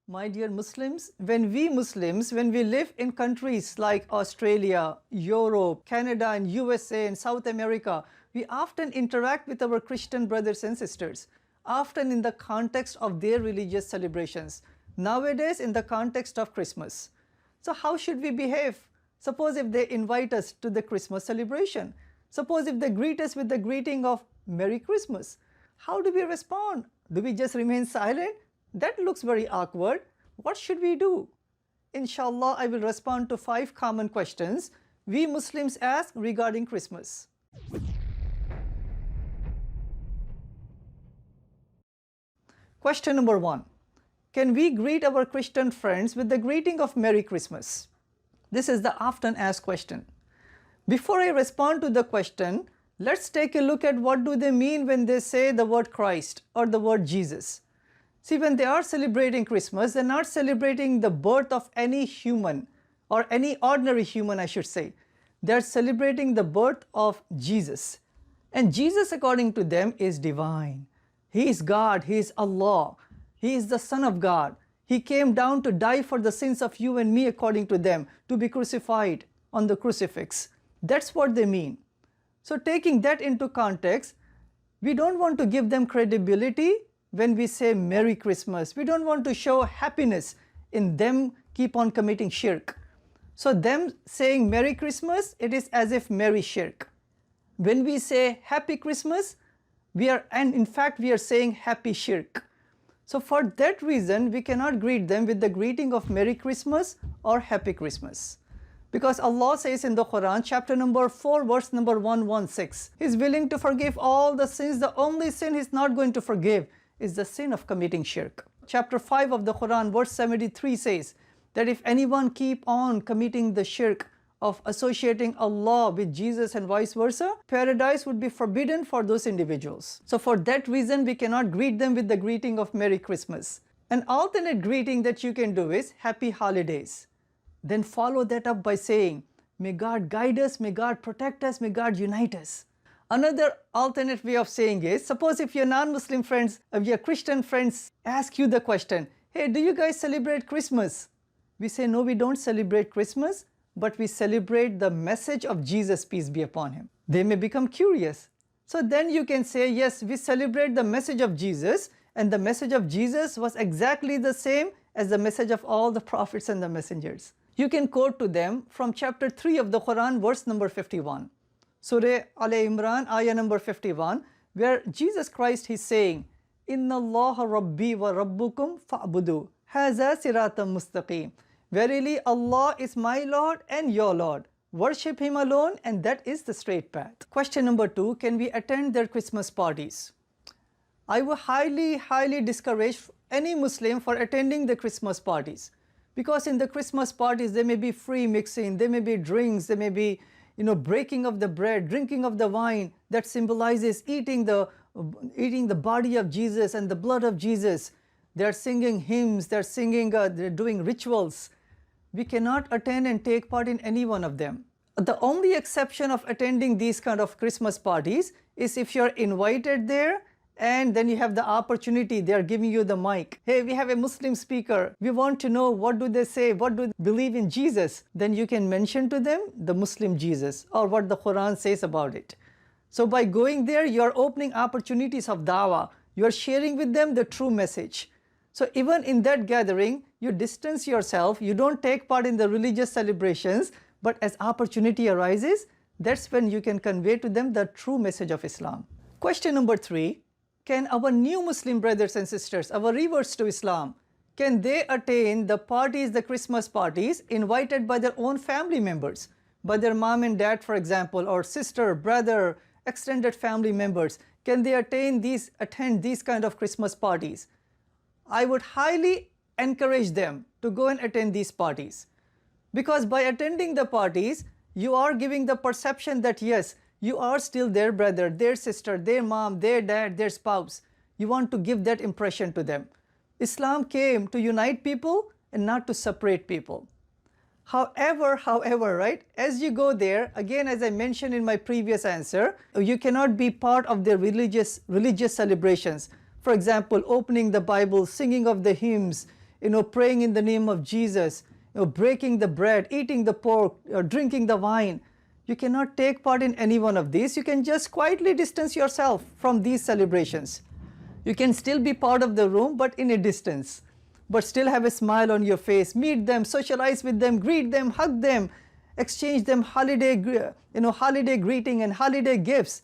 My dear Muslims, when we live in countries like Australia, Europe, Canada and USA and South America, we often interact with our Christian brothers and sisters, often in the context of their religious celebrations, nowadays in the context of Christmas. So how should we behave? Suppose if they invite us to the Christmas celebration, suppose if they greet us with the greeting of Merry Christmas, how do we respond? Do we just remain silent? That looks very awkward. What should we do? Inshallah, I will respond to 5 common questions we Muslims ask regarding Christmas. Question number 1. Can we greet our Christian friends with the greeting of Merry Christmas? This is the often asked question. Before I respond to the question, let's take a look at what do they mean when they say the word Christ or the word Jesus. See, when they are celebrating Christmas, they're not celebrating the birth of any human or any ordinary human, I should say. They're celebrating the birth of Jesus. And Jesus, according to them, is divine. He is God. He is Allah. He is the Son of God. He came down to die for the sins of you and me, according to them, to be crucified on the crucifix. That's what they mean. So taking that into context, we don't want to give them credibility when we say Merry Christmas. We don't want to show happiness in them keep on committing shirk. So them saying Merry Christmas, it is as if Merry shirk. When we say Happy Christmas, we are saying Happy shirk. So for that reason, we cannot greet them with the greeting of Merry Christmas or Happy Christmas. Because Allah says in the Quran, chapter number 4, verse number 116, He is willing to forgive all the sins. The only sin He is not going to forgive is the sin of committing shirk. Chapter 5 of the Quran, verse 73 says that if anyone keep on committing the shirk of associating Allah with Jesus and vice versa, paradise would be forbidden for those individuals. So for that reason, we cannot greet them with the greeting of Merry Christmas. An alternate greeting that you can do is Happy Holidays. Then follow that up by saying, may God guide us, may God protect us, may God unite us. Another alternate way of saying is, suppose if your non-Muslim friends, if your Christian friends ask you the question, hey, do you guys celebrate Christmas? We say, no, we don't celebrate Christmas, but we celebrate the message of Jesus, peace be upon Him. They may become curious. So then you can say, yes, we celebrate the message of Jesus, and the message of Jesus was exactly the same as the message of all the prophets and the messengers. You can quote to them from chapter 3 of the Quran, verse number 51. Surah Al-Imran, ayah number 51, where Jesus Christ is saying, Inna Allah Rabbi wa Rabbukum fa'budu, haza siratam mustaqim. Verily Allah is my Lord and your Lord. Worship Him alone, and that is the straight path. Question number 2, can we attend their Christmas parties? I would highly discourage any Muslim for attending the Christmas parties. Because in the Christmas parties, there may be free mixing, there may be drinks, there may be breaking of the bread, drinking of the wine that symbolizes eating the body of Jesus and the blood of Jesus. They're singing hymns, they're doing rituals. We cannot attend and take part in any one of them. The only exception of attending these kind of Christmas parties is if you're invited there and then you have the opportunity, they are giving you the mic. Hey, we have a Muslim speaker. We want to know what do they say, what do they believe in Jesus. Then you can mention to them the Muslim Jesus or what the Quran says about it. So by going there, you are opening opportunities of dawah. You are sharing with them the true message. So even in that gathering, you distance yourself, you don't take part in the religious celebrations, but as opportunity arises, that's when you can convey to them the true message of Islam. Question number 3. Can our new Muslim brothers and sisters, our reverts to Islam, can they attain the parties, the Christmas parties, invited by their own family members, by their mom and dad, for example, or sister, brother, extended family members? Can they attend these kind of Christmas parties? I would highly encourage them to go and attend these parties. Because by attending the parties, you are giving the perception that yes, you are still their brother, their sister, their mom, their dad, their spouse. You want to give that impression to them. Islam came to unite people and not to separate people. However, right, as you go there, again, as I mentioned in my previous answer, you cannot be part of their religious celebrations. For example, opening the Bible, singing of the hymns, praying in the name of Jesus, breaking the bread, eating the pork, or drinking the wine. You cannot take part in any one of these. You can just quietly distance yourself from these celebrations. You can still be part of the room, but in a distance, but still have a smile on your face. Meet them, socialize with them, greet them, hug them, exchange them holiday greeting and holiday gifts.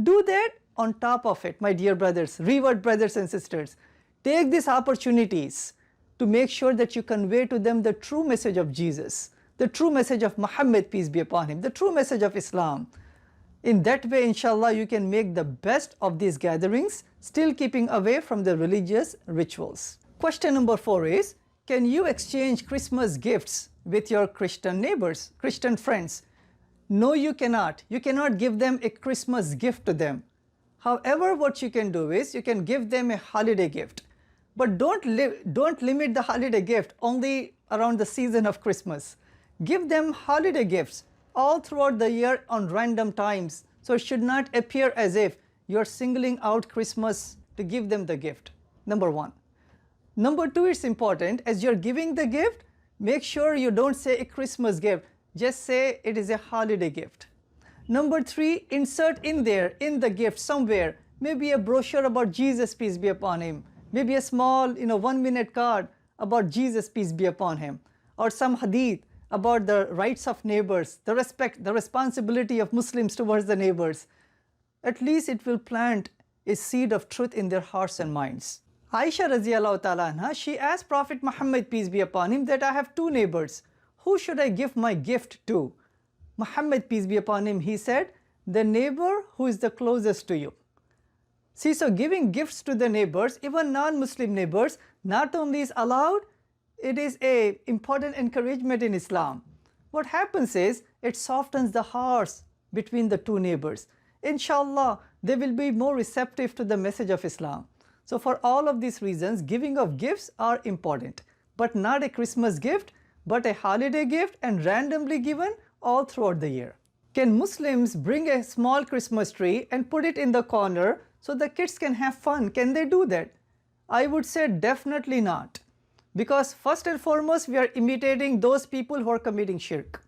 Do that. On top of it, my dear brothers, revered brothers and sisters, take these opportunities to make sure that you convey to them the true message of Jesus, the true message of Muhammad, peace be upon him, the true message of Islam. In that way, inshallah, you can make the best of these gatherings, still keeping away from the religious rituals. Question number 4 is, can you exchange Christmas gifts with your Christian neighbors, Christian friends? No, you cannot. You cannot give them a Christmas gift to them. However, what you can do is, you can give them a holiday gift. But don't limit the holiday gift only around the season of Christmas. Give them holiday gifts all throughout the year on random times. So it should not appear as if you're singling out Christmas to give them the gift. Number 1. Number 2, it's important, as you're giving the gift, make sure you don't say a Christmas gift. Just say it is a holiday gift. Number 3, insert in there, in the gift somewhere, maybe a brochure about Jesus, peace be upon him. Maybe a small, 1-minute card about Jesus, peace be upon him. Or some hadith about the rights of neighbors, the respect, the responsibility of Muslims towards the neighbors. At least it will plant a seed of truth in their hearts and minds. Aisha radiallahu ta'ala anha, she asked Prophet Muhammad, peace be upon him, that I have 2 neighbors. Who should I give my gift to? Muhammad, peace be upon him, he said, the neighbor who is the closest to you. See, so giving gifts to the neighbors, even non-Muslim neighbors, not only is allowed, it is an important encouragement in Islam. What happens is, it softens the hearts between the 2 neighbors. Inshallah, they will be more receptive to the message of Islam. So for all of these reasons, giving of gifts are important, but not a Christmas gift, but a holiday gift and randomly given all throughout the year. Can Muslims bring a small Christmas tree and put it in the corner so the kids can have fun? Can they do that? I would say definitely not. Because first and foremost, we are imitating those people who are committing shirk.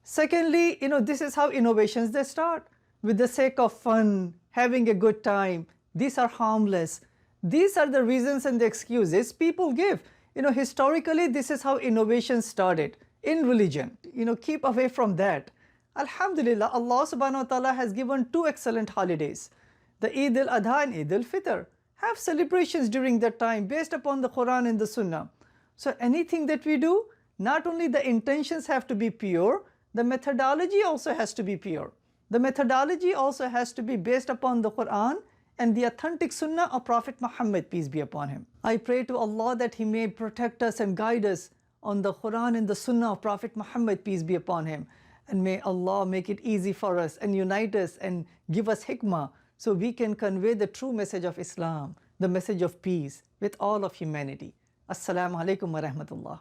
Secondly, this is how innovations they start. With the sake of fun, having a good time. These are harmless. These are the reasons and the excuses people give. Historically, this is how innovation started in religion. Keep away from that. Alhamdulillah, Allah subhanahu wa ta'ala has given 2 excellent holidays, the Eid al-Adha and Eid al-Fitr. Have celebrations during that time based upon the Quran and the Sunnah. So anything that we do, not only the intentions have to be pure, the methodology also has to be pure. The methodology also has to be based upon the Quran and the authentic Sunnah of Prophet Muhammad, peace be upon him. I pray to Allah that He may protect us and guide us on the Quran and the Sunnah of Prophet Muhammad, peace be upon him. And may Allah make it easy for us and unite us and give us hikmah so we can convey the true message of Islam, the message of peace with all of humanity. Assalamu alaikum wa rahmatullah.